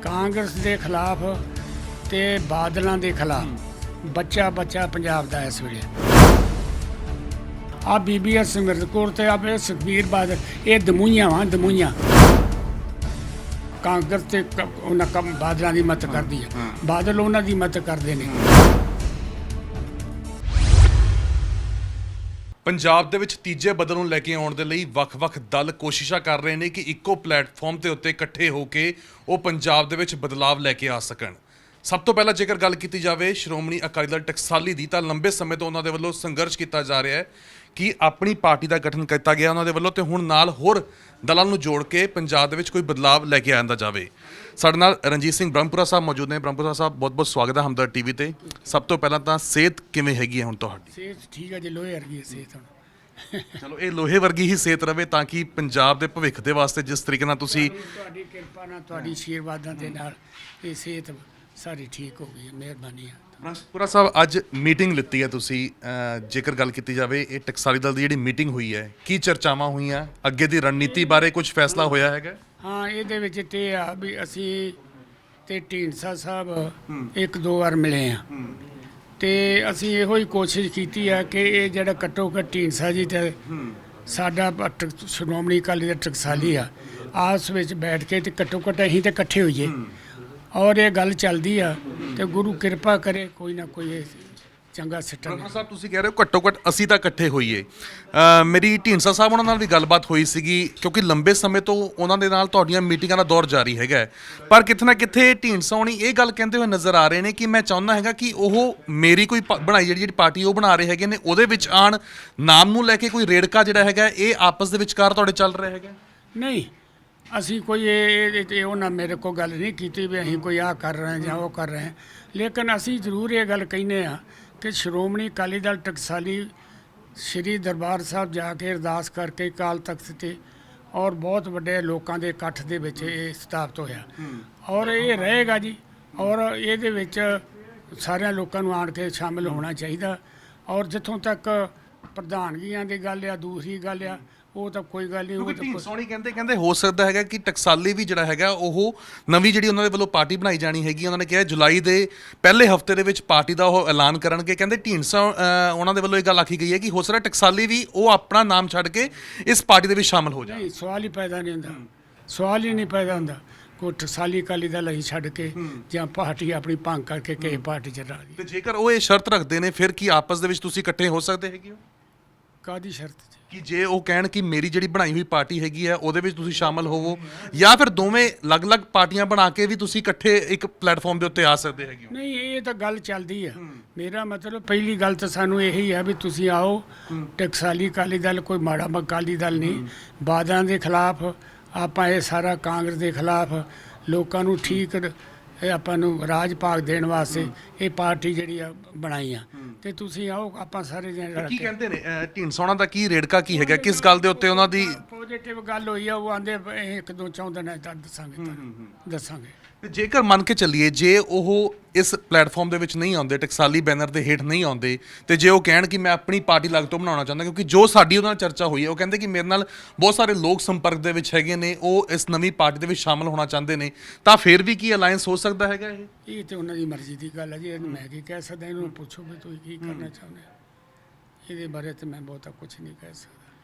ਕਾਂਗਰਸ ਦੇ ਖਿਲਾਫ ਤੇ ਬਾਦਲਾਂ ਦੇ ਖਿਲਾਫ ਬੱਚਾ ਪੰਜਾਬ ਦਾ ਇਸ ਵੇਲੇ ਆ ਬੀਬੀ ਸਿਮਰਤ ਕੌਰ ਤੇ ਆਪੇ ਸੁਖਬੀਰ ਬਾਦਲ ਇਹ ਦਮੂਈਆਂ ਕਾਂਗਰਸ ਤੇ ਉਹਨਾਂ ਕੰਮ ਬਾਦਲਾਂ ਦੀ ਮਦਦ ਕਰਦੀ ਹੈ ਬਾਦਲ ਉਹਨਾਂ ਦੀ ਮਦਦ ਕਰਦੇ ਨੇ। ਪੰਜਾਬ ਦੇ ਵਿੱਚ ਤੀਜੇ ਬਦਲ ਨੂੰ ਲੈ ਕੇ ਆਉਣ ਦੇ ਲਈ ਵੱਖ-ਵੱਖ ਦਲ ਕੋਸ਼ਿਸ਼ਾਂ ਕਰ ਰਹੇ ਨੇ ਕਿ ਇੱਕੋ ਪਲੇਟਫਾਰਮ ਤੇ ਉੱਤੇ ਇਕੱਠੇ ਹੋ ਕੇ ਉਹ ਪੰਜਾਬ ਦੇ ਵਿੱਚ ਬਦਲਾਵ ਲੈ ਕੇ ਆ ਸਕਣ। ਸਭ ਤੋਂ ਪਹਿਲਾਂ ਜੇਕਰ ਗੱਲ ਕੀਤੀ ਜਾਵੇ ਸ਼੍ਰੋਮਣੀ ਅਕਾਲੀ ਦਲ ਟਕਸਾਲੀ ਦੀ, ਤਾਂ ਲੰਬੇ ਸਮੇਂ ਤੋਂ ਉਹਨਾਂ ਦੇ ਵੱਲੋਂ ਸੰਘਰਸ਼ ਕੀਤਾ ਜਾ ਰਿਹਾ ਹੈ ਕਿ ਆਪਣੀ ਪਾਰਟੀ ਦਾ ਗਠਨ ਕੀਤਾ ਗਿਆ ਉਹਨਾਂ ਦੇ ਵੱਲੋਂ, ਤੇ ਹੁਣ ਨਾਲ ਹੋਰ ਦਲਾਂ ਨੂੰ ਜੋੜ ਕੇ ਪੰਜਾਬ ਦੇ ਵਿੱਚ ਕੋਈ ਬਦਲਾਵ ਲੈ ਕੇ ਆਂਦਾ ਜਾਵੇ। ਸਾਡੇ ਨਾਲ ਰਣਜੀਤ ਸਿੰਘ ਬ੍ਰਹਮਪੁਰਾ ਸਾਹਿਬ ਮੌਜੂਦ ਨੇ। ਬ੍ਰਹਮਪੁਰਾ ਸਾਹਿਬ, ਬਹੁਤ-ਬਹੁਤ ਸਵਾਗਤ ਹੈ ਹਮਦਰਦ ਟੀਵੀ ਤੇ। ਸਭ ਤੋਂ ਪਹਿਲਾਂ ਤਾਂ ਸਿਹਤ ਕਿਵੇਂ ਹੈਗੀ ਹੈ ਹੁਣ ਤੁਹਾਡੀ? ਸਿਹਤ ਠੀਕ ਹੈ ਜੀ, ਲੋਹੇ ਵਰਗੀ ਹੈ ਸਿਹਤ ਹੁਣ। ਚਲੋ, ਇਹ ਲੋਹੇ ਵਰਗੀ ਹੀ ਸਿਹਤ ਰਵੇ ਤਾਂ ਕਿ ਪੰਜਾਬ ਦੇ ਭਵਿੱਖ ਦੇ ਵਾਸਤੇ ਜਿਸ ਤਰੀਕੇ ਨਾਲ ਤੁਸੀਂ ਤੁਹਾਡੀ ਕਿਰਪਾ ਨਾਲ, ਤੁਹਾਡੀ ਆਸ਼ੀਰਵਾਦਾਂ ਦੇ ਨਾਲ ਇਹ ਸਿਹਤ ਸਾਰੀ ਠੀਕ ਹੋ ਗਈ ਹੈ। ਮਿਹਰਬਾਨੀ ਹੈ। ਬ੍ਰਹਮਪੁਰਾ ਸਾਹਿਬ, ਅੱਜ ਮੀਟਿੰਗ ਲਿੱਤੀ ਹੈ ਤੁਸੀਂ। ਜੇਕਰ ਗੱਲ ਕੀਤੀ ਜਾਵੇ ਇਹ ਟਕਸਾਲੀ ਦਲ ਦੀ ਜਿਹੜੀ ਮੀਟਿੰਗ ਹੋਈ ਹੈ, ਕੀ ਚਰਚਾਵਾਂ ਹੋਈਆਂ? ਅੱਗੇ ਦੀ ਰਣਨੀਤੀ ਬਾਰੇ ਕੁਝ ਫੈਸਲਾ ਹੋਇਆ ਹੈਗਾ? ਹਾਂ, ਇਹਦੇ ਵਿੱਚ ਤੇ ਆ ਵੀ ਅਸੀਂ ਤੇ ਢੀਂਡਸਾ ਸਾਹਿਬ ਇੱਕ ਦੋ ਵਾਰ ਮਿਲੇ ਆ ਤੇ ਅਸੀਂ ਇਹੋ ਹੀ ਕੋਸ਼ਿਸ਼ ਕੀਤੀ ਆ ਕਿ ਇਹ ਜਿਹੜਾ ਘੱਟੋ ਘੱਟ ਢੀਂਡਸਾ ਜੀ ਤੇ ਸਾਡਾ ਸ਼੍ਰੋਮਣੀ ਅਕਾਲੀ ਦਾ ਟਕਸਾਲੀ ਆ, ਆਪਸ ਵਿੱਚ ਬੈਠ ਕੇ ਤੇ ਘੱਟੋ ਘੱਟ ਅਸੀਂ ਤੇ ਇਕੱਠੇ ਹੋਈਏ ਔਰ ਇਹ ਗੱਲ ਚੱਲਦੀ ਆ ਤੇ ਗੁਰੂ ਕਿਰਪਾ ਕਰੇ ਕੋਈ ਨਾ ਕੋਈ ਚੰਗਾ ਸਿੱਟਾ। ਸਾਹਿਬ, ਤੁਸੀਂ ਕਹਿ ਰਹੇ ਹੋ ਘੱਟੋ ਘੱਟ ਅਸੀਂ ਤਾਂ ਇਕੱਠੇ ਹੋਈਏ। ਮੇਰੀ ਢੀਂਡਸਾ ਸਾਹਿਬ ਉਹਨਾਂ ਨਾਲ ਵੀ ਗੱਲਬਾਤ ਹੋਈ ਸੀਗੀ, ਕਿਉਂਕਿ ਲੰਬੇ ਸਮੇਂ ਤੋਂ ਉਹਨਾਂ ਦੇ ਨਾਲ ਤੁਹਾਡੀਆਂ ਮੀਟਿੰਗਾਂ ਦਾ ਦੌਰ ਜਾਰੀ ਹੈਗਾ, ਪਰ ਕਿਤੇ ਨਾ ਕਿਤੇ ਢੀਂਡਸਾ ਹੋਣੀ ਇਹ ਗੱਲ ਕਹਿੰਦੇ ਹੋਏ ਨਜ਼ਰ ਆ ਰਹੇ ਨੇ ਕਿ ਮੈਂ ਚਾਹੁੰਦਾ ਹੈਗਾ ਕਿ ਉਹ ਮੇਰੀ ਕੋਈ ਬਣਾਈ ਜਿਹੜੀ ਪਾਰਟੀ ਉਹ ਬਣਾ ਰਹੇ ਹੈਗੇ ਨੇ ਉਹਦੇ ਵਿੱਚ ਆਣ, ਨਾਮ ਨੂੰ ਲੈ ਕੇ ਕੋਈ ਰੇੜਕਾ ਜਿਹੜਾ ਹੈਗਾ ਇਹ ਆਪਸ ਦੇ ਵਿਚਕਾਰ ਤੁਹਾਡੇ ਚੱਲ ਰਿਹਾ ਹੈਗਾ? ਨਹੀਂ, ਅਸੀਂ ਕੋਈ ਇਹ ਉਹਨਾਂ ਮੇਰੇ ਕੋਲ ਗੱਲ ਨਹੀਂ ਕੀਤੀ ਵੀ ਅਸੀਂ ਕੋਈ ਆਹ ਕਰ ਰਹੇ ਜਾਂ ਉਹ ਕਰ ਰਹੇ, ਲੇਕਿਨ ਅਸੀਂ ਜ਼ਰੂਰ ਇਹ ਗੱਲ ਕਹਿੰਦੇ ਆ ਕਿ ਸ਼੍ਰੋਮਣੀ ਅਕਾਲੀ ਦਲ ਟਕਸਾਲੀ ਸ਼੍ਰੀ ਦਰਬਾਰ ਸਾਹਿਬ ਜਾ ਕੇ ਅਰਦਾਸ ਕਰਕੇ ਅਕਾਲ ਤਖਤ ਤੇ ਔਰ ਬਹੁਤ ਵੱਡੇ ਲੋਕਾਂ ਦੇ ਇਕੱਠ ਦੇ ਵਿੱਚ ਇਹ ਸਥਾਪਿਤ ਹੋਇਆ ਔਰ ਇਹ ਰਹੇਗਾ ਜੀ। ਔਰ ਇਹਦੇ ਵਿੱਚ ਸਾਰਿਆਂ ਲੋਕਾਂ ਨੂੰ ਆਣ ਕੇ ਸ਼ਾਮਿਲ ਹੋਣਾ ਚਾਹੀਦਾ। ਔਰ ਜਿੱਥੋਂ ਤੱਕ ਪ੍ਰਧਾਨਗੀਆਂ ਦੀ ਗੱਲ ਆ, ਦੂਸਰੀ ਗੱਲ ਆ, ਉਹ ਤਾਂ ਕੋਈ ਗੱਲ ਨਹੀਂ। ਉਹ ਤਾਂ ਸੋਹਣੀ ਕਹਿੰਦੇ ਹੋ ਸਕਦਾ ਹੈਗਾ ਕਿ ਟਕਸਾਲੀ ਵੀ ਜਿਹੜਾ ਹੈਗਾ ਉਹ ਨਵੀਂ ਜਿਹੜੀ ਉਹਨਾਂ ਦੇ ਵੱਲੋਂ ਪਾਰਟੀ ਬਣਾਈ ਜਾਣੀ ਹੈਗੀ, ਉਹਨਾਂ ਨੇ ਕਿਹਾ ਜੁਲਾਈ ਦੇ ਪਹਿਲੇ ਹਫਤੇ ਦੇ ਵਿੱਚ ਪਾਰਟੀ ਦਾ ਉਹ ਐਲਾਨ ਕਰਨਗੇ। ਕਹਿੰਦੇ ਢੀਂਡਸਾ ਉਹਨਾਂ ਦੇ ਵੱਲੋਂ ਇਹ ਗੱਲ ਆਖੀ ਗਈ ਹੈ ਕਿ ਹੋ ਸਕਦਾ ਟਕਸਾਲੀ ਵੀ ਉਹ ਆਪਣਾ ਨਾਮ ਛੱਡ ਕੇ ਇਸ ਪਾਰਟੀ ਦੇ ਵਿੱਚ ਸ਼ਾਮਲ ਹੋ ਜਾਣ। ਨਹੀਂ, ਸਵਾਲ ਹੀ ਪੈਦਾ ਨਹੀਂ ਹੁੰਦਾ, ਸਵਾਲ ਹੀ ਨਹੀਂ ਪੈਦਾ ਹੁੰਦਾ। ਕੋਈ ਟਕਸਾਲੀ ਅਕਾਲੀ ਦਲ ਅਸੀਂ ਛੱਡ ਕੇ ਜਾਂ ਪਾਰਟੀ ਆਪਣੀ ਭੰਗ ਕਰਕੇ ਕਿਸੇ ਪਾਰਟੀ 'ਚ ਰਾਜੀ। ਤੇ ਜੇਕਰ ਉਹ ਇਹ ਸ਼ਰਤ ਰੱਖਦੇ ਨੇ ਫਿਰ ਕੀ ਆਪਸ ਦੇ ਵਿੱਚ ਤੁਸੀਂ ਇਕੱਠੇ ਹੋ ਸਕਦੇ ਹੈਗੇ ਹੋ? ਕਾਹਦੀ ਸ਼ਰਤ ਕਿ ਜੇ ਉਹ ਕਹਿਣ ਕਿ ਮੇਰੀ ਜਿਹੜੀ ਬਣਾਈ ਹੋਈ ਪਾਰਟੀ ਹੈਗੀ ਹੈ ਉਹਦੇ ਵਿੱਚ ਤੁਸੀਂ ਸ਼ਾਮਲ ਹੋਵੋ, ਜਾਂ ਫਿਰ ਦੋਵੇਂ ਅਲੱਗ-ਅਲੱਗ ਪਾਰਟੀਆਂ ਬਣਾ ਕੇ ਵੀ ਤੁਸੀਂ ਇਕੱਠੇ ਇੱਕ ਪਲੇਟਫਾਰਮ ਦੇ ਉੱਤੇ ਆ ਸਕਦੇ ਹੈਗੇ ਹੋ? ਨਹੀਂ, ਇਹ ਤਾਂ ਗੱਲ ਚੱਲਦੀ ਆ। ਮੇਰਾ ਮਤਲਬ ਪਹਿਲੀ ਗੱਲ ਤਾਂ ਸਾਨੂੰ ਇਹੀ ਆ ਵੀ ਤੁਸੀਂ ਆਓ। ਟਕਸਾਲੀ ਅਕਾਲੀ ਦਲ ਕੋਈ ਮਾੜਾ ਅਕਾਲੀ ਦਲ ਨਹੀਂ। ਬਾਦਲਾਂ ਦੇ ਖਿਲਾਫ ਆਪਾਂ ਇਹ ਸਾਰਾ, ਕਾਂਗਰਸ ਦੇ ਖਿਲਾਫ ਲੋਕਾਂ ਨੂੰ ਠੀਕ ਇਹ ਆਪਾਂ ਨੂੰ ਰਾਜ ਭਾਗ ਦੇਣ ਵਾਸਤੇ ਇਹ ਪਾਰਟੀ ਜਿਹੜੀ ਆ ਬਣਾਈ ਆ ਤੇ ਤੁਸੀਂ ਆਓ, ਆਪਾਂ ਸਾਰੇ ਜਣੇ ਕੀ ਕਹਿੰਦੇ ਨੇ ਢੀਂਡਸਾ ਉਹਨਾਂ ਦਾ ਕੀ ਰੇੜਕਾ ਕੀ ਹੈਗਾ, ਕਿਸ ਗੱਲ ਦੇ ਉੱਤੇ ਉਹਨਾਂ ਦੀ ਪੋਜ਼ਿਟਿਵ ਗੱਲ ਹੋਈ ਆ? ਉਹ ਆਂਦੇ ਇੱਕ ਦੋ ਚਾਹੁੰਦੇ ਨੇ ਤਾਂ ਦੱਸਾਂਗੇ। ਤੇ ਜੇਕਰ ਮੰਨ ਕੇ ਚੱਲੀਏ ਜੇ ਉਹ ਇਸ ਪਲੇਟਫਾਰਮ ਦੇ ਵਿੱਚ ਨਹੀਂ ਆਉਂਦੇ, ਟਕਸਾਲੀ ਬੈਨਰ ਦੇ ਹੇਠ ਨਹੀਂ ਆਉਂਦੇ, ਤੇ ਜੇ ਉਹ ਕਹਿਣ ਕਿ ਮੈਂ ਆਪਣੀ ਪਾਰਟੀ ਅਲੱਗ ਤੋਂ ਬਣਾਉਣਾ ਚਾਹੁੰਦਾ, ਕਿਉਂਕਿ ਜੋ ਸਾਡੀ ਉਹਨਾਂ ਨਾਲ ਚਰਚਾ ਹੋਈ ਹੈ ਉਹ ਕਹਿੰਦੇ ਕਿ ਮੇਰੇ ਨਾਲ ਬਹੁਤ ਸਾਰੇ ਲੋਕ ਸੰਪਰਕ ਦੇ ਵਿੱਚ ਹੈਗੇ ਨੇ, ਉਹ ਇਸ ਨਵੀਂ ਪਾਰਟੀ ਦੇ ਵਿੱਚ ਸ਼ਾਮਲ ਹੋਣਾ ਚਾਹੁੰਦੇ ਨੇ, ਤਾਂ ਫਿਰ ਵੀ ਕੀ ਅਲਾਈਅੰਸ ਹੋ ਸਕਦਾ ਹੈਗਾ? ਇਹ ਤੇ ਉਹਨਾਂ ਦੀ ਮਰਜ਼ੀ ਦੀ ਗੱਲ ਹੈ ਜੀ, ਇਹਨੂੰ ਮੈਂ ਕੀ ਕਹਿ ਸਕਦਾ। ਇਹਨੂੰ ਪੁੱਛੋ ਵੀ ਤੁਸੀਂ ਕੀ ਕਰਨਾ ਚਾਹੁੰਦੇ ਹੋ, ਇਹਦੇ ਬਾਰੇ ਤੇ ਮੈਂ ਬਹੁਤਾ ਕੁਝ ਨਹੀਂ ਕਹਿ ਸਕਦਾ।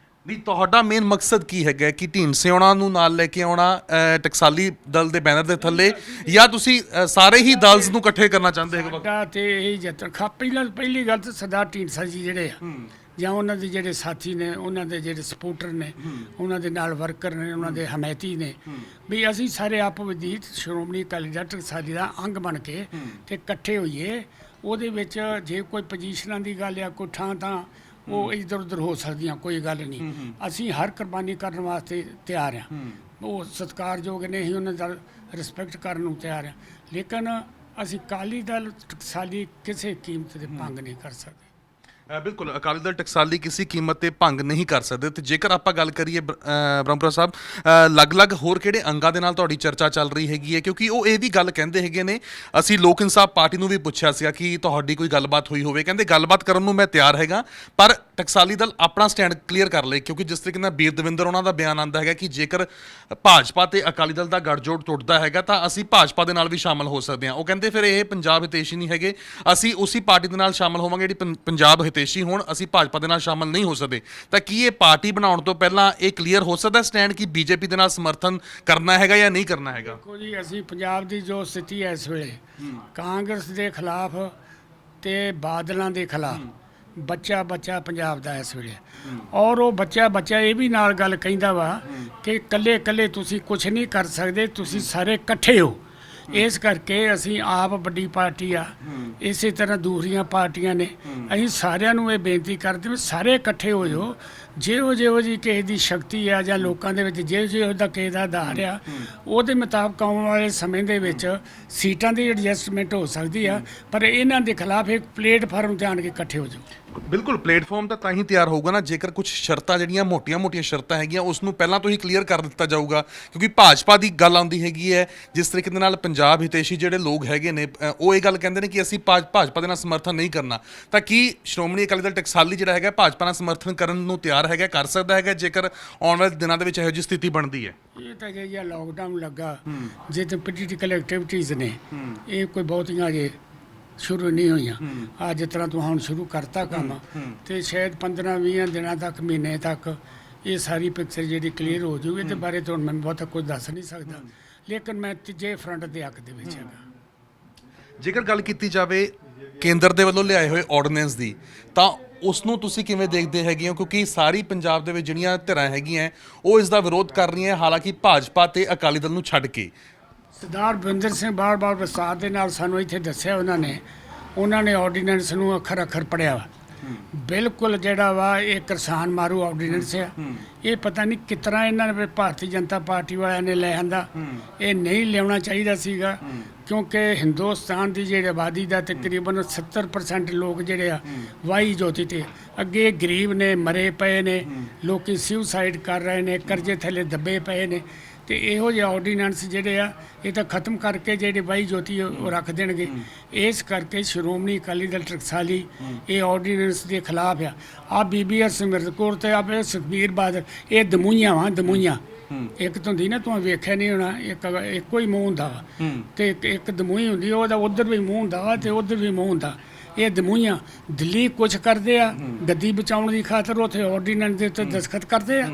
ਨਹੀਂ, ਤੁਹਾਡਾ ਮੇਨ ਮਕਸਦ ਕੀ ਹੈਗਾ ਕਿ ਢੀਂਡਸੇ ਉਹਨਾਂ ਨੂੰ ਨਾਲ ਲੈ ਕੇ ਆਉਣਾ ਟਕਸਾਲੀ ਦਲ ਦੇ ਬੈਨਰ ਦੇ ਥੱਲੇ, ਜਾਂ ਤੁਸੀਂ ਸਾਰੇ ਹੀ ਦਲਸ ਨੂੰ ਇਕੱਠੇ ਕਰਨਾ ਚਾਹੁੰਦੇ ਹੋ? ਸਾਡਾ ਤੇ ਇਹ ਯਤਨ ਪਹਿਲੀ ਗੱਲ ਤਾਂ ਸਰਦਾਰ ਢੀਂਡਸਾ ਜੀ ਜਿਹੜੇ ਆ ਜਾਂ ਉਹਨਾਂ ਦੇ ਜਿਹੜੇ ਸਾਥੀ ਨੇ, ਉਹਨਾਂ ਦੇ ਜਿਹੜੇ ਸਪੋਰਟਰ ਨੇ, ਉਹਨਾਂ ਦੇ ਨਾਲ ਵਰਕਰ ਨੇ, ਉਹਨਾਂ ਦੇ ਹਮਾਇਤੀ ਨੇ, ਵੀ ਅਸੀਂ ਸਾਰੇ ਆਪ ਵਜੀਦ ਸ਼੍ਰੋਮਣੀ ਅਕਾਲੀ ਦਲ ਟਕਸਾਲੀ ਦਾ ਅੰਗ ਬਣ ਕੇ ਤੇ ਇਕੱਠੇ ਹੋਈਏ। ਉਹਦੇ ਵਿੱਚ ਜੇ ਕੋਈ ਪੋਜੀਸ਼ਨਾਂ ਦੀ ਗੱਲ ਆ, ਕੋਈ ਥਾਂ ਤਾਂ ਉਹ ਇੱਧਰ ਉੱਧਰ ਹੋ ਸਕਦੀਆਂ, ਕੋਈ ਗੱਲ ਨਹੀਂ। ਅਸੀਂ ਹਰ ਕੁਰਬਾਨੀ ਕਰਨ ਵਾਸਤੇ ਤਿਆਰ ਹਾਂ। ਉਹ ਸਤਿਕਾਰਯੋਗ ਨੇ, ਅਸੀਂ ਉਹਨਾਂ ਦਾ ਰਿਸਪੈਕਟ ਕਰਨ ਨੂੰ ਤਿਆਰ ਹਾਂ, ਲੇਕਿਨ ਅਸੀਂ ਅਕਾਲੀ ਦਲ ਟਕਸਾਲੀ ਕਿਸੇ ਕੀਮਤ 'ਤੇ ਭੰਗ ਨਹੀਂ ਕਰ ਸਕਦੇ। ਬਿਲਕੁਲ ਅਕਾਲੀ ਦਲ ਟਕਸਾਲੀ ਕਿਸੇ ਕੀਮਤ ਤੇ ਭੰਗ ਨਹੀਂ ਕਰ ਸਕਦੇ। ਤੇ ਜੇਕਰ ਆਪਾਂ ਗੱਲ ਕਰੀਏ ਬ੍ਰਹਮਪੁਰਾ ਸਾਹਿਬ, ਅਲੱਗ-ਅਲੱਗ ਹੋਰ ਕਿਹੜੇ ਅੰਗਾਂ ਦੇ ਨਾਲ ਤੁਹਾਡੀ ਚਰਚਾ ਚੱਲ ਰਹੀ ਹੈਗੀ ਹੈ? ਕਿਉਂਕਿ ਉਹ ਇਹ ਵੀ ਗੱਲ ਕਹਿੰਦੇ ਹੈਗੇ ਨੇ, ਅਸੀਂ ਲੋਕ ਇਨਸਾਫ ਪਾਰਟੀ ਨੂੰ ਵੀ ਪੁੱਛਿਆ ਸੀਗਾ ਕਿ ਤੁਹਾਡੀ ਕੋਈ ਗੱਲਬਾਤ ਹੋਈ ਹੋਵੇ, ਕਹਿੰਦੇ ਗੱਲਬਾਤ ਕਰਨ ਨੂੰ ਮੈਂ ਤਿਆਰ ਹੈਗਾ, ਪਰ ਟਕਸਾਲੀ ਦਲ ਆਪਣਾ ਸਟੈਂਡ ਕਲੀਅਰ ਕਰ ਲਏ। ਕਿਉਂਕਿ ਜਿਸ ਤਰੀਕੇ ਨਾਲ ਬੀਰ ਦਵਿੰਦਰ ਉਹਨਾਂ ਦਾ ਬਿਆਨ ਆਉਂਦਾ ਹੈਗਾ ਕਿ ਜੇਕਰ ਭਾਜਪਾ ਤੇ ਅਕਾਲੀ ਦਲ ਦਾ ਗੱਠਜੋੜ ਟੁੱਟਦਾ ਹੈਗਾ ਤਾਂ ਅਸੀਂ ਭਾਜਪਾ ਦੇ ਨਾਲ ਵੀ ਸ਼ਾਮਲ ਹੋ ਸਕਦੇ ਹਾਂ। ਉਹ ਕਹਿੰਦੇ ਫਿਰ ਇਹ ਪੰਜਾਬ ਹਿਤੈਸ਼ੀ ਨਹੀਂ ਹੈਗੇ, ਅਸੀਂ ਉਸੇ ਪਾਰਟੀ ਦੇ ਨਾਲ ਸ਼ਾਮਲ ਹੋਵਾਂਗੇ ਜਿਹੜੀ ਪੰਜਾਬ ਹਿਤੈਸ਼ੀ ਹੋਣ, ਅਸੀਂ ਭਾਜਪਾ ਦੇ ਨਾਲ ਸ਼ਾਮਲ ਨਹੀਂ ਹੋ ਸਕਦੇ। ਤਾਂ ਕੀ ਇਹ ਪਾਰਟੀ ਬਣਾਉਣ ਤੋਂ ਪਹਿਲਾਂ ਇਹ ਕਲੀਅਰ ਹੋ ਸਕਦਾ ਸਟੈਂਡ ਕਿ ਬੀਜੇਪੀ ਦੇ ਨਾਲ ਸਮਰਥਨ ਕਰਨਾ ਹੈਗਾ ਜਾਂ ਨਹੀਂ ਕਰਨਾ ਹੈਗਾ? ਦੇਖੋ ਜੀ, ਅਸੀਂ ਪੰਜਾਬ ਦੀ ਜੋ ਸਥਿਤੀ ਹੈ ਇਸ ਵੇਲੇ, ਕਾਂਗਰਸ ਦੇ ਖਿਲਾਫ ਤੇ ਬਾਦਲਾਂ ਦੇ ਖਿਲਾਫ ਬੱਚਾ ਪੰਜਾਬ ਦਾ ਇਸ ਵੇਲੇ, ਔਰ ਉਹ ਬੱਚਾ ਇਹ ਵੀ ਨਾਲ ਗੱਲ ਕਹਿੰਦਾ ਵਾ ਕਿ ਇਕੱਲੇ ਤੁਸੀਂ ਕੁਝ ਨਹੀਂ ਕਰ ਸਕਦੇ, ਤੁਸੀਂ ਸਾਰੇ ਇਕੱਠੇ ਹੋ। ਇਸ ਕਰਕੇ ਅਸੀਂ ਆਪ ਵੱਡੀ ਪਾਰਟੀ ਆ, ਇਸੇ ਤਰ੍ਹਾਂ ਦੂਸਰੀਆਂ ਪਾਰਟੀਆਂ ਨੇ, ਅਸੀਂ ਸਾਰਿਆਂ ਨੂੰ ਇਹ ਬੇਨਤੀ ਕਰਦੇ ਵੀ ਸਾਰੇ ਇਕੱਠੇ ਹੋ ਜਾਓ। ਜਿਹੋ ਜੀ ਕਿਸੇ ਦੀ ਸ਼ਕਤੀ ਆ ਜਾਂ ਲੋਕਾਂ ਦੇ ਵਿੱਚ ਜਿਹੋ ਦਾ ਕਿਸੇ ਦਾ ਆਧਾਰ ਆ, ਉਹਦੇ ਮੁਤਾਬਕ ਆਉਣ ਵਾਲੇ ਸਮੇਂ ਦੇ ਵਿੱਚ ਸੀਟਾਂ ਦੀ ਐਡਜਸਟਮੈਂਟ ਹੋ ਸਕਦੀ ਆ, ਪਰ ਇਹਨਾਂ ਦੇ ਖਿਲਾਫ ਇੱਕ ਪਲੇਟਫਾਰਮ ਤੇ ਆਣ ਕੇ ਇਕੱਠੇ ਹੋ ਜਾਓ। ਬਿਲਕੁਲ, ਪਲੇਟਫਾਰਮ ਤਾਂ ਹੀ ਤਿਆਰ ਹੋਊਗਾ ਨਾ ਜੇਕਰ ਕੁਝ ਸ਼ਰਤਾਂ ਜਿਹੜੀਆਂ ਮੋਟੀਆਂ ਸ਼ਰਤਾਂ ਹੈਗੀਆਂ ਉਸ ਨੂੰ ਪਹਿਲਾਂ ਤੋਂ ਹੀ ਕਲੀਅਰ ਕਰ ਦਿੱਤਾ ਜਾਊਗਾ। ਕਿਉਂਕਿ ਭਾਜਪਾ ਦੀ ਗੱਲ ਆਉਂਦੀ ਹੈਗੀ ਹੈ, ਜਿਸ ਤਰੀਕੇ ਦੇ ਨਾਲ ਪੰਜਾਬ ਹਿਤੈਸ਼ੀ ਜਿਹੜੇ ਲੋਕ ਹੈਗੇ ਨੇ ਉਹ ਇਹ ਗੱਲ ਕਹਿੰਦੇ ਨੇ ਕਿ ਅਸੀਂ ਭਾਜਪਾ ਦੇ ਨਾਲ ਸਮਰਥਨ ਨਹੀਂ ਕਰਨਾ। ਤਾਂ ਕੀ ਸ਼੍ਰੋਮਣੀ ਅਕਾਲੀ ਦਲ ਟਕਸਾਲੀ ਜਿਹੜਾ ਹੈਗਾ ਭਾਜਪਾ ਨਾਲ ਸਮਰਥਨ ਕਰਨ ਨੂੰ ਤਿਆਰ ਹੈਗਾ, ਕਰ ਸਕਦਾ ਹੈਗਾ ਜੇਕਰ ਆਉਣ ਵਾਲੇ ਦਿਨਾਂ ਦੇ ਵਿੱਚ ਇਹੋ ਜਿਹੀ ਸਥਿਤੀ ਬਣਦੀ ਹੈ? ਇਹ ਤਾਂ ਜੇ ਲਾਕਡਾਊਨ ਲੱਗਾ, ਜੇ ਤੇ ਪੋਲੀਟੀਕਲ ਐਕਟੀਵਿਟੀਜ਼ ਨੇ ਇਹ ਕੋਈ ਬਹੁਤੀਆਂ ਜੇ ਸ਼ੁਰੂ ਨਹੀਂ ਹੋਈਆਂ, ਅੱਜ ਜਿਸ ਤਰ੍ਹਾਂ ਤੂੰ ਹੁਣ ਸ਼ੁਰੂ ਕਰਤਾ ਕੰਮ, ਤੇ ਸ਼ਾਇਦ 15-20 ਦਿਨਾਂ ਤੱਕ, ਮਹੀਨੇ ਤੱਕ ਇਹ ਸਾਰੀ ਪਿਕਚਰ ਜਿਹੜੀ ਕਲੀਅਰ ਹੋ ਜਾਊਗੀ। ਇਹਦੇ ਬਾਰੇ ਤਾਂ ਮੈਂ ਬਹੁਤਾ ਕੁਝ ਦੱਸ ਨਹੀਂ ਸਕਦਾ, ਲੇਕਿਨ ਮੈਂ ਤੀਜੇ ਫਰੰਟ ਦੇ ਹੱਕ ਦੇ ਵਿੱਚ ਹੈਗਾ। ਜੇਕਰ ਗੱਲ ਕੀਤੀ ਜਾਵੇ ਕੇਂਦਰ ਦੇ ਵੱਲੋਂ ਲਿਆਏ ਹੋਏ ਆਰਡੀਨੈਂਸ ਦੀ, ਤਾਂ ਉਸ ਨੂੰ ਤੁਸੀਂ ਕਿਵੇਂ ਦੇਖਦੇ ਹੈਗੇ ਹੋ? ਕਿਉਂਕਿ ਸਾਰੀ ਪੰਜਾਬ ਦੇ ਵਿੱਚ ਜਿਹੜੀਆਂ ਧਿਰਾਂ ਹੈਗੀਆਂ ਉਹ ਇਸ ਦਾ ਵਿਰੋਧ ਕਰ ਰਹੀਆਂ, ਹਾਲਾਂਕਿ ਭਾਜਪਾ ਤੇ ਅਕਾਲੀ ਦਲ ਨੂੰ ਛੱਡ ਕੇ। ਸਰਦਾਰ ਬਲਵਿੰਦਰ ਸਿੰਘ ਬਾਰ ਬਰਸਾਤ ਦੇ ਨਾਲ ਸਾਨੂੰ ਇੱਥੇ ਦੱਸਿਆ ਉਹਨਾਂ ਨੇ ਆਰਡੀਨੈਂਸ ਨੂੰ ਅੱਖਰ ਪੜਿਆ ਵਾ। ਬਿਲਕੁਲ ਜਿਹੜਾ ਵਾ ਇਹ ਕਿਸਾਨ ਮਾਰੂ ਆਰਡੀਨੈਂਸ ਆ। ਇਹ ਪਤਾ ਨਹੀਂ ਕਿਸ ਤਰ੍ਹਾਂ ਇਹਨਾਂ ਨੇ ਭਾਰਤੀ ਜਨਤਾ ਪਾਰਟੀ ਵਾਲਿਆਂ ਨੇ ਲੈ ਆਂਦਾ। ਇਹ ਨਹੀਂ ਲਿਆਉਣਾ ਚਾਹੀਦਾ ਸੀਗਾ, ਕਿਉਂਕਿ ਹਿੰਦੁਸਤਾਨ ਦੀ ਜਿਹੜੀ ਆਬਾਦੀ ਦਾ ਤਕਰੀਬਨ 70% ਲੋਕ ਜਿਹੜੇ ਆ ਵਾਹੀ ਜੋਤੀ ਤੇ ਅੱਗੇ ਗਰੀਬ ਨੇ, ਮਰੇ ਪਏ ਨੇ, ਲੋਕੀ ਸੁਸਾਈਡ ਕਰ ਰਹੇ ਨੇ, ਕਰਜ਼ੇ ਥੱਲੇ ਦੱਬੇ ਪਏ ਨੇ। ਤੇ ਇਹੋ ਜਿਹੇ ਆਰਡੀਨੈਂਸ ਜਿਹੜੇ ਆ ਇਹ ਤਾਂ ਖਤਮ ਕਰਕੇ ਜਿਹੜੇ ਵਾਹੀ ਜੋਤੀ ਉਹ ਰੱਖ ਦੇਣਗੇ। ਇਸ ਕਰਕੇ ਸ਼੍ਰੋਮਣੀ ਅਕਾਲੀ ਦਲ ਟਕਸਾਲੀ ਇਹ ਆਰਡੀਨੈਂਸ ਦੇ ਖਿਲਾਫ ਆ। ਬੀਬੀ ਹਰਸਿਮਰਤ ਕੌਰ ਤੇ ਆ ਸੁਖਬੀਰ ਬਾਦਲ, ਇਹ ਦਮੂਈਆਂ ਇੱਕ ਤਾਂ ਹੁੰਦੀ ਨਾ, ਤੂੰ ਵੇਖਿਆ ਨਹੀਂ ਹੋਣਾ, ਇੱਕੋ ਹੀ ਮੂੰਹ ਹੁੰਦਾ ਵਾ, ਤੇ ਇੱਕ ਦਮੂਈ ਹੁੰਦੀ, ਉਹਦਾ ਉੱਧਰ ਵੀ ਮੂੰਹ ਹੁੰਦਾ ਵਾ ਤੇ ਉੱਧਰ ਵੀ ਮੂੰਹ ਹੁੰਦਾ। ਇਹ ਦਮੂਈਆਂ ਦਿੱਲੀ ਕੁਛ ਕਰਦੇ ਆ ਗੱਦੀ ਬਚਾਉਣ ਦੀ ਖਾਤਰ, ਉੱਥੇ ਆਰਡੀਨੈਂਸ ਦੇ ਉੱਤੇ ਦਸਖਤ ਕਰਦੇ ਆ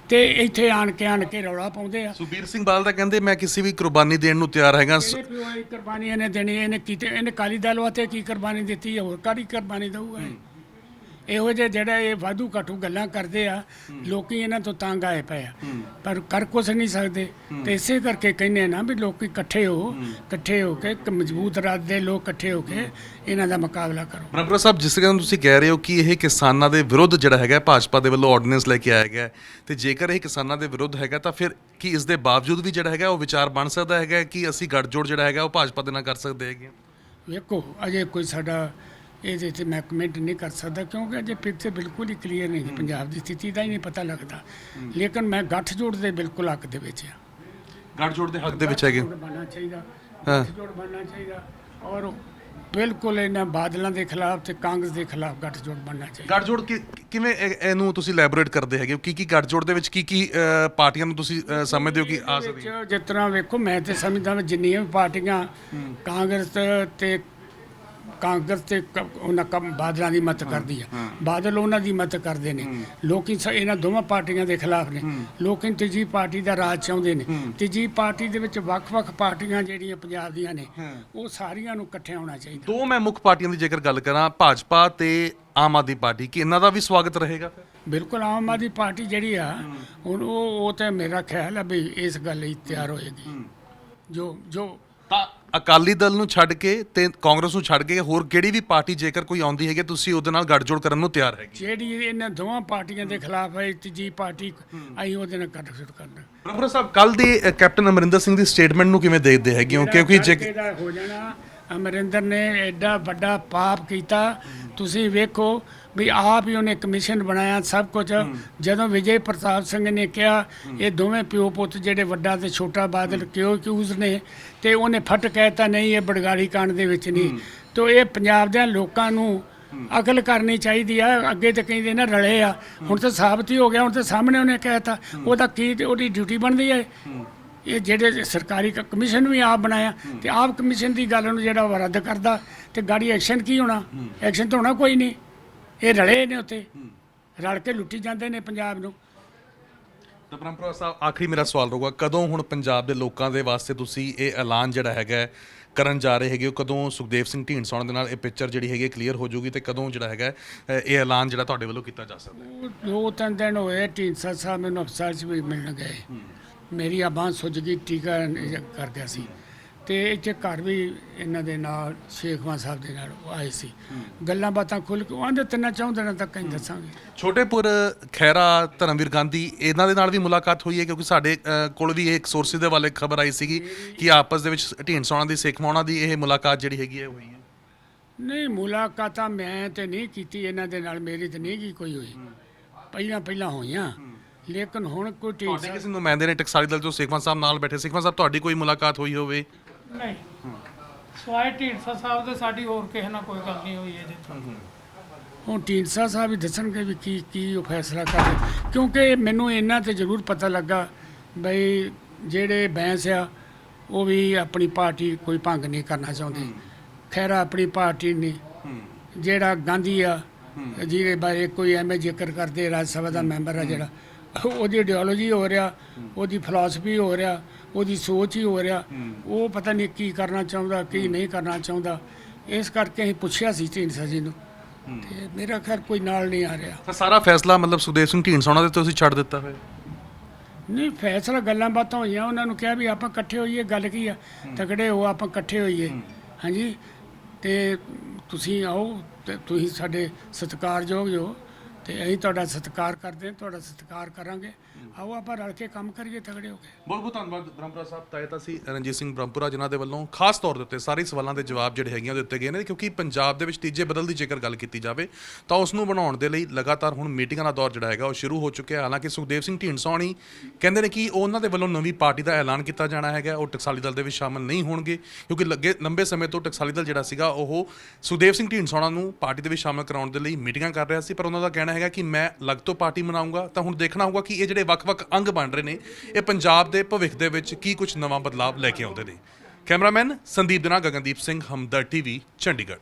ਤੇ ਇੱਥੇ ਆਣ ਕੇ ਰੌਲਾ ਪਾਉਂਦੇ ਆ। ਸੁਖਬੀਰ ਸਿੰਘ ਬਾਦਲ ਤਾਂ ਕਹਿੰਦੇ ਮੈਂ ਕਿਸੇ ਵੀ ਕੁਰਬਾਨੀ ਦੇਣ ਨੂੰ ਤਿਆਰ ਹੈਗਾ। ਕੁਰਬਾਨੀ ਇਹਨੇ ਦੇਣੀ, ਇਹਨੇ ਅਕਾਲੀ ਦਲ ਵਾਸਤੇ ਕੀ ਕੁਰਬਾਨੀ ਦਿੱਤੀ, ਹੋਰ ਕਾਹਦੀ ਕੁਰਬਾਨੀ ਦਊਗਾ? ਇਹੋ ਜਿਹੇ ਜਿਹੜਾ ਇਹ ਵਾਧੂ ਘਾਟੂ ਗੱਲਾਂ ਕਰਦੇ ਆ, ਲੋਕੀ ਇਹਨਾਂ ਤੋਂ ਤੰਗ ਆਏ ਪਏ ਆ, ਪਰ ਕਰ ਕੁਛ ਨਹੀਂ ਸਕਦੇ। ਤੇ ਇਸੇ ਕਰਕੇ ਕਹਿੰਦੇ ਨਾ ਵੀ ਲੋਕੀ ਇਕੱਠੇ ਹੋ ਕੇ ਇੱਕ ਮਜ਼ਬੂਤ ਰਾਜ ਦੇ ਲੋਕ ਇਕੱਠੇ ਹੋ ਕੇ ਇਹਨਾਂ ਦਾ ਮੁਕਾਬਲਾ ਕਰੋ। ਬ੍ਰਹਮਪੁਰਾ ਸਾਹਿਬ, ਜਿਸ ਤਰ੍ਹਾਂ ਤੁਸੀਂ ਕਹਿ ਰਹੇ ਹੋ ਕਿ ਇਹ ਕਿਸਾਨਾਂ ਦੇ ਵਿਰੁੱਧ ਜਿਹੜਾ ਹੈਗਾ ਭਾਜਪਾ ਦੇ ਵੱਲੋਂ ਆਰਡੀਨੈਂਸ ਲੈ ਕੇ ਆਇਆ ਗਿਆ, ਤੇ ਜੇਕਰ ਇਹ ਕਿਸਾਨਾਂ ਦੇ ਵਿਰੁੱਧ ਹੈਗਾ ਤਾਂ ਫਿਰ ਕੀ ਇਸ ਦੇ ਬਾਵਜੂਦ ਵੀ ਜਿਹੜਾ ਹੈਗਾ ਉਹ ਵਿਚਾਰ ਬਣ ਸਕਦਾ ਹੈਗਾ ਕਿ ਅਸੀਂ ਗੱਠਜੋੜ ਜਿਹੜਾ ਹੈਗਾ ਉਹ ਭਾਜਪਾ ਦੇ ਨਾਲ ਕਰ ਸਕਦੇ ਹੈਗੇ? ਵੇਖੋ, ਅਜੇ ਕੋਈ ਸਾਡਾ ਇਹਦੇ 'ਤੇ ਮੈਂ ਕਮੈਂਟ ਨਹੀਂ ਕਰ ਸਕਦਾ, ਕਿਉਂਕਿ ਅਜੇ ਪਿਕਚਰ ਬਿਲਕੁਲ ਹੀ ਕਲੀਅਰ ਨਹੀਂ, ਪੰਜਾਬ ਦੀ ਸਥਿਤੀ ਦਾ ਹੀ ਨਹੀਂ ਪਤਾ ਲੱਗਦਾ। ਲੇਕਿਨ ਮੈਂ ਗੱਠਜੋੜ ਦੇ ਬਿਲਕੁਲ ਹੱਕ ਦੇ ਵਿੱਚ ਆ। ਗੱਠਜੋੜ ਦੇ ਹੱਕ ਦੇ ਵਿੱਚ ਹੈਗੇ? ਬਣਨਾ ਚਾਹੀਦਾ, ਗੱਠਜੋੜ ਬਣਨਾ ਚਾਹੀਦਾ, ਔਰ ਬਿਲਕੁਲ ਇਹਨਾਂ ਬਾਦਲਾਂ ਦੇ ਖਿਲਾਫ ਤੇ ਕਾਂਗਰਸ ਦੇ ਖਿਲਾਫ ਗੱਠਜੋੜ ਬਣਨਾ ਚਾਹੀਦਾ। ਗੱਠਜੋੜ ਕਿਵੇਂ ਇਹਨੂੰ ਤੁਸੀਂ ਇਲੈਬੋਰੇਟ ਕਰਦੇ ਹੈਗੇ ਹੋ? ਕੀ ਗੱਠਜੋੜ ਦੇ ਵਿੱਚ ਕੀ ਪਾਰਟੀਆਂ ਨੂੰ ਤੁਸੀਂ ਸਮਝਦੇ ਹੋ ਕਿ ਆ ਸਕਦੀਆਂ? ਜਿਸ ਤਰ੍ਹਾਂ ਵੇਖੋ, ਮੈਂ ਤੇ ਸਮਝਦਾ ਵੀ ਜਿੰਨੀਆਂ ਵੀ ਪਾਰਟੀਆਂ ਕਾਂਗਰਸ ਤੇ ਉਹਨਾਂ ਬਾਦਲਾਂ ਦੀ ਮਦਦ ਕਰਦੀ ਆ, ਬਾਦਲ ਉਹਨਾਂ ਦੀ ਮਦਦ ਕਰਦੇ ਨੇ। ਲੋਕੀ ਇਹਨਾਂ ਦੋਵਾਂ ਪਾਰਟੀਆਂ ਦੇ ਖਿਲਾਫ ਨੇ। ਲੋਕੀ ਤੀਜੀ ਪਾਰਟੀ ਦਾ ਰਾਜ ਚਾਹੁੰਦੇ ਨੇ। ਤੀਜੀ ਪਾਰਟੀ ਦੇ ਵਿੱਚ ਵੱਖ-ਵੱਖ ਪਾਰਟੀਆਂ ਜਿਹੜੀਆਂ ਪੰਜਾਬ ਦੀਆਂ ਨੇ, ਉਹ ਸਾਰੀਆਂ ਨੂੰ ਇਕੱਠਿਆਂ ਹੋਣਾ ਚਾਹੀਦਾ। ਦੋ ਮੈਂ ਮੁੱਖ ਪਾਰਟੀਆਂ ਦੀ ਜੇਕਰ ਗੱਲ ਕਰਾਂ, ਭਾਜਪਾ ਤੇ ਆਮ ਆਦਮੀ ਪਾਰਟੀ, ਕਿ ਇਹਨਾਂ ਦਾ ਵੀ ਸਵਾਗਤ ਰਹੇਗਾ? ਬਿਲਕੁਲ, ਆਮ ਆਦਮੀ ਪਾਰਟੀ ਜਿਹੜੀ ਆ ਹੁਣ ਉਹ ਤਾਂ ਮੇਰਾ ਖਿਆਲ ਆ ਵੀ ਇਸ ਗੱਲ ਲਈ ਤਿਆਰ ਹੋਏਗੀ। ਜੋ ਤਾਂ ਅਕਾਲੀ ਦਲ ਨੂੰ ਛੱਡ ਕੇ ਤੇ ਕਾਂਗਰਸ ਨੂੰ ਛੱਡ ਕੇ ਹੋਰ ਕਿਹੜੀ ਵੀ ਪਾਰਟੀ ਜੇਕਰ ਕੋਈ ਆਉਂਦੀ ਹੈਗੀ ਤੁਸੀਂ ਉਹਦੇ ਨਾਲ ਗੱਠਜੋੜ ਕਰਨ ਨੂੰ ਤਿਆਰ ਹੈਗੀ? ਜਿਹੜੀ ਇਹਨਾਂ ਦੋਵਾਂ ਪਾਰਟੀਆਂ ਦੇ ਖਿਲਾਫ ਹੈ ਤੀਜੀ ਪਾਰਟੀ, ਅਸੀਂ ਉਹਦੇ ਨਾਲ ਗੱਠਜੋੜ ਕਰਨਾ। ਬ੍ਰਹਮਪੁਰਾ ਸਾਹਿਬ, ਕੱਲ ਦੀ ਕੈਪਟਨ ਅਮਰਿੰਦਰ ਸਿੰਘ ਦੀ ਸਟੇਟਮੈਂਟ ਨੂੰ ਕਿਵੇਂ ਦੇਖਦੇ ਹੈਗੇ ਹੋ? ਕਿਉਂਕਿ ਹੋ ਜਾਣਾ ਅਮਰਿੰਦਰ ਨੇ ਐਡਾ ਵੱਡਾ ਪਾਪ ਕੀਤਾ। ਤੁਸੀਂ ਵੇਖੋ ਵੀ ਆਪ ਹੀ ਉਹਨੇ ਕਮਿਸ਼ਨ ਬਣਾਇਆ ਸਭ ਕੁਝ। ਜਦੋਂ ਵਿਜੇ ਪ੍ਰਤਾਪ ਸਿੰਘ ਨੇ ਕਿਹਾ ਇਹ ਦੋਵੇਂ ਪਿਓ ਪੁੱਤ ਜਿਹੜੇ ਵੱਡਾ ਤੇ ਛੋਟਾ ਬਾਦਲ ਕਿਉਂ ਕਿਊਜ਼ ਨੇ, ਤੇ ਉਹਨੇ ਫਟ ਕਹਿਤਾ ਨਹੀਂ ਇਹ ਬੜਗਾੜੀ ਕਾਂਡ ਦੇ ਵਿੱਚ ਨਹੀਂ। ਤੋ ਇਹ ਪੰਜਾਬ ਦੇ ਲੋਕਾਂ ਨੂੰ ਅਕਲ ਕਰਨੀ ਚਾਹੀਦੀ ਆ। ਅੱਗੇ ਤਾਂ ਕਹਿੰਦੇ ਨਾ ਰਲੇ ਆ, ਹੁਣ ਤਾਂ ਸਾਬਤ ਹੀ ਹੋ ਗਿਆ, ਹੁਣ ਤਾਂ ਸਾਹਮਣੇ ਉਹਨੇ ਕਹਿਤਾ। ਉਹਦਾ ਕੀ ਉਹਦੀ ਡਿਊਟੀ ਬਣਦੀ ਹੈ। ਇਹ ਜਿਹੜੇ ਸਰਕਾਰੀ ਕਮਿਸ਼ਨ ਵੀ ਆਪ ਬਣਾਇਆ ਤੇ ਆਪ ਕਮਿਸ਼ਨ ਦੀ ਗੱਲ ਨੂੰ ਜਿਹੜਾ ਉਹ ਰੱਦ ਕਰਦਾ ਤੇ ਗਾੜੀ ਐਕਸ਼ਨ ਕੀ ਹੋਣਾ? ਐਕਸ਼ਨ ਤਾਂ ਹੋਣਾ ਕੋਈ ਨਹੀਂ। ਇਹ ਰਲੇ ਨੇ ਉੱਥੇ, ਰਲ ਕੇ ਲੁੱਟੀ ਜਾਂਦੇ ਨੇ ਪੰਜਾਬ ਨੂੰ। ਤਾਂ ਪਰਮਪਰਾ ਸਾਹਿਬ, ਆਖਰੀ ਮੇਰਾ ਸਵਾਲ ਰਹੂਗਾ, ਕਦੋਂ ਹੁਣ ਪੰਜਾਬ ਦੇ ਲੋਕਾਂ ਦੇ ਵਾਸਤੇ ਤੁਸੀਂ ਇਹ ਐਲਾਨ ਜਿਹੜਾ ਹੈਗਾ ਕਰਨ ਜਾ ਰਹੇ ਹੈਗੇ ਹੋ? ਕਦੋਂ ਸੁਖਦੇਵ ਸਿੰਘ ਢੀਂਡਸਾ ਦੇ ਨਾਲ ਇਹ ਪਿਕਚਰ ਜਿਹੜੀ ਹੈਗੀ ਕਲੀਅਰ ਹੋ ਜਾਊਗੀ ਤੇ ਕਦੋਂ ਜਿਹੜਾ ਹੈਗਾ ਇਹ ਐਲਾਨ ਜਿਹੜਾ ਤੁਹਾਡੇ ਵੱਲੋਂ ਕੀਤਾ ਜਾ ਸਕਦਾ? ਉਹ 2-3 ਦਿਨ ਹੋਏ ਢੀਂਡਸਾ ਸਾਹਿਬ ਮੈਨੂੰ ਅਫਸਰ 'ਚ ਵੀ ਮਿਲਣ ਗਏ। ਮੇਰੀ ਬਾਂਹ ਸੁੱਜ ਗਈ, ਟੀਕਾ ਕਰ ਗਿਆ ਸੀ। ਤੇ ਇੱਥੇ ਘਰ ਵੀ ਇਹਨਾਂ ਦੇ ਨਾਲ ਸ਼ੇਖਵਾਂ ਸਾਹਿਬ ਦੇ ਨਾਲ ਆਏ ਸੀ। ਗੱਲਾਂ ਬਾਤਾਂ ਖੁੱਲ੍ਹ ਕੇ ਆਂਦੇ 3-4 ਦਿਨਾਂ ਤੱਕ ਅਸੀਂ ਦੱਸਾਂਗੇ। ਛੋਟੇਪੁਰ, ਖਹਿਰਾ, ਧਰਮਵੀਰ ਗਾਂਧੀ ਇਹਨਾਂ ਦੇ ਨਾਲ ਵੀ ਮੁਲਾਕਾਤ ਹੋਈ ਹੈ? ਕਿਉਂਕਿ ਸਾਡੇ ਕੋਲ ਵੀ ਇੱਕ ਸੋਰਸਿਸ ਦੇ ਵਾਲੇ ਖਬਰ ਆਈ ਸੀਗੀ ਕਿ ਆਪਸ ਦੇ ਵਿੱਚ ਢੀਂਡਸਾ ਦੀ ਸੇਖਵਾਂ ਦੀ ਇਹ ਮੁਲਾਕਾਤ ਜਿਹੜੀ ਹੈਗੀ ਹੈ ਹੋਈ ਹੈ। ਨਹੀਂ, ਮੁਲਾਕਾਤਾਂ ਮੈਂ ਤੇ ਨਹੀਂ ਕੀਤੀ ਇਹਨਾਂ ਦੇ ਨਾਲ, ਮੇਰੀ ਤੇ ਨਹੀਂ ਕੀ ਕੋਈ ਹੋਈ। ਪਹਿਲਾਂ ਹੋਈਆਂ, ਲੇਕਿਨ ਹੁਣ ਕੋਈ ਤੁਹਾਡੇ ਕਿਸੇ ਨੁਮਾਇੰਦੇ ਨੇ ਟਕਸਾਲੀ ਦਲ ਤੋਂ ਸੇਖਵਾਂ ਸਾਹਿਬ ਨਾਲ ਬੈਠੇ, ਸੇਖਵਾਂ ਸਾਹਿਬ ਤੁਹਾਡੀ ਕੋਈ ਮੁਲਾਕਾਤ ਹੋਈ ਹੋਵੇ? ਨਹੀਂ, ਸਵਾਏ ਢੀਂਡਸਾ ਸਾਹਿਬ ਦੇ ਸਾਡੀ ਹੋਰ ਕਿਸੇ ਨਾਲ ਕੋਈ ਗੱਲ ਨਹੀਂ ਹੋਈ ਹੈ ਜਿੱਥੋਂ। ਹੁਣ ਢੀਂਡਸਾ ਸਾਹਿਬ ਹੀ ਦੱਸਣਗੇ ਵੀ ਕੀ ਉਹ ਫੈਸਲਾ ਕਰਦੇ। ਕਿਉਂਕਿ ਮੈਨੂੰ ਇਹਨਾਂ ਤੇ ਜ਼ਰੂਰ ਪਤਾ ਲੱਗਾ ਬਈ ਜਿਹੜੇ ਬੈਂਸ ਆ ਉਹ ਵੀ ਆਪਣੀ ਪਾਰਟੀ ਕੋਈ ਭੰਗ ਨਹੀਂ ਕਰਨਾ ਚਾਹੁੰਦੇ। ਖਹਿਰਾ ਆਪਣੀ ਪਾਰਟੀ ਨਹੀਂ। ਜਿਹੜਾ ਗਾਂਧੀ ਆ ਜਿਹਦੇ ਬਾਰੇ ਕੋਈ ਐਵੇਂ ਜ਼ਿਕਰ ਕਰਦੇ, ਰਾਜ ਸਭਾ ਦਾ ਮੈਂਬਰ ਆ ਜਿਹੜਾ, ਉਹਦੀ ਆਈਡੀਓਲੋਜੀ ਹੋ ਰਿਹਾ, ਉਹਦੀ ਫਿਲਾਸਫੀ ਹੋ ਰਿਹਾ, ਉਹਦੀ ਸੋਚ ਹੀ ਹੋ ਰਿਹਾ। ਉਹ ਪਤਾ ਨਹੀਂ ਕੀ ਕਰਨਾ ਚਾਹੁੰਦਾ, ਕੀ ਨਹੀਂ ਕਰਨਾ ਚਾਹੁੰਦਾ। ਇਸ ਕਰਕੇ ਅਸੀਂ ਪੁੱਛਿਆ ਸੀ ਢੀਂਡਸਾ ਜੀ ਨੂੰ ਤੇ ਮੇਰਾ ਖੈਰ ਕੋਈ ਨਾਲ ਨਹੀਂ ਆ ਰਿਹਾ। ਤਾਂ ਸਾਰਾ ਫੈਸਲਾ ਮਤਲਬ ਸੁਖਦੇਵ ਸਿੰਘ ਢੀਂਡਸਾ ਦੇ ਤੁਸੀਂ ਛੱਡ ਦਿੱਤਾ ਹੋਇਆ? ਨਹੀਂ, ਫੈਸਲਾ ਗੱਲਾਂ ਬਾਤਾਂ ਹੋਈਆਂ। ਉਹਨਾਂ ਨੂੰ ਕਿਹਾ ਵੀ ਆਪਾਂ ਇਕੱਠੇ ਹੋਈਏ, ਗੱਲ ਕੀ ਆ, ਤਕੜੇ ਹੋ, ਆਪਾਂ ਇਕੱਠੇ ਹੋਈਏ। ਹਾਂਜੀ, ਤੇ ਤੁਸੀਂ ਆਓ ਤੇ ਤੁਸੀਂ ਸਾਡੇ ਸਤਿਕਾਰਯੋਗ ਹੋ ਤੇ ਅਸੀਂ ਤੁਹਾਡਾ ਸਤਿਕਾਰ ਕਰਦੇ ਹਾਂ, ਤੁਹਾਡਾ ਸਤਿਕਾਰ ਕਰਾਂਗੇ। ਆਓ ਆਪਾਂ ਰਲ ਕੇ ਕੰਮ ਕਰੀਏ ਤਗੜੇ ਹੋ ਕੇ। ਬਹੁਤ ਬਹੁਤ ਧੰਨਵਾਦ ਬ੍ਰਹਮਪੁਰਾ ਸਾਹਿਬ। ਤਾਂ ਸੀ ਰਣਜੀਤ ਸਿੰਘ ਬ੍ਰਹਮਪੁਰਾ ਜਿਨ੍ਹਾਂ ਦੇ ਵੱਲੋਂ ਖਾਸ ਤੌਰ ਦੇ ਉੱਤੇ ਸਾਰੇ ਸਵਾਲਾਂ ਦੇ ਜਵਾਬ ਜਿਹੜੇ ਹੈਗੇ ਉਹ ਦਿੱਤੇ ਗਏ ਨੇ। ਕਿਉਂਕਿ ਪੰਜਾਬ ਦੇ ਵਿੱਚ ਤੀਜੇ ਬਦਲ ਦੀ ਜੇਕਰ ਗੱਲ ਕੀਤੀ ਜਾਵੇ ਤਾਂ ਉਸ ਨੂੰ ਬਣਾਉਣ ਦੇ ਲਈ ਲਗਾਤਾਰ ਹੁਣ ਮੀਟਿੰਗਾਂ ਦਾ ਦੌਰ ਜਿਹੜਾ ਹੈਗਾ ਉਹ ਸ਼ੁਰੂ ਹੋ ਚੁੱਕਿਆ। ਹਾਲਾਂਕਿ ਸੁਖਦੇਵ ਸਿੰਘ ਢੀਂਡਸਾ ਹੋਣੀ ਕਹਿੰਦੇ ਨੇ ਕਿ ਉਹਨਾਂ ਦੇ ਵੱਲੋਂ ਨਵੀਂ ਪਾਰਟੀ ਦਾ ਐਲਾਨ ਕੀਤਾ ਜਾਣਾ ਹੈਗਾ, ਉਹ ਟਕਸਾਲੀ ਦਲ ਦੇ ਵਿੱਚ ਸ਼ਾਮਲ ਨਹੀਂ ਹੋਣਗੇ। ਕਿਉਂਕਿ ਲੰਬੇ ਸਮੇਂ ਤੋਂ ਟਕਸਾਲੀ ਦਲ ਜਿਹੜਾ ਸੀਗਾ ਉਹ ਸੁਖਦੇਵ ਸਿੰਘ ਢੀਂਡਸਾ ਨੂੰ ਪਾਰਟੀ ਦੇ ਵਿੱਚ ਸ਼ਾਮਲ ਕਰਾਉਣ ਦੇ ਲਈ ਮੀਟਿੰਗਾਂ ਕਰ ਰਿਹਾ ਸੀ, ਪਰ ਉਹਨਾਂ ਦਾ ਕਹਿਣਾ ਹੈਗਾ ਕਿ ਮੈਂ ਅਲੱਗ ਤੋਂ ਪਾਰਟੀ ਬਣਾਉਂਗਾ। ਤਾਂ ਹੁਣ ਦੇਖਣਾ ਹੋਊਗਾ ਕਿ ਇਹ ਜਿਹੜੇ ਵੱਖ-ਵੱਖ ਅੰਗ ਬਣ ਰਹੇ ਨੇ ਇਹ ਪੰਜਾਬ ਦੇ ਭਵਿੱਖ ਦੇ ਵਿੱਚ ਕੀ ਕੁਝ ਨਵਾਂ ਬਦਲਾਵ ਲੈ ਕੇ ਆਉਂਦੇ ਨੇ। ਕੈਮਰਾਮੈਨ ਸੰਦੀਪ ਦੇ ਨਾਲ ਗਗਨਦੀਪ ਸਿੰਘ, ਹਮਦਰਦ ਟੀਵੀ, ਚੰਡੀਗੜ੍ਹ।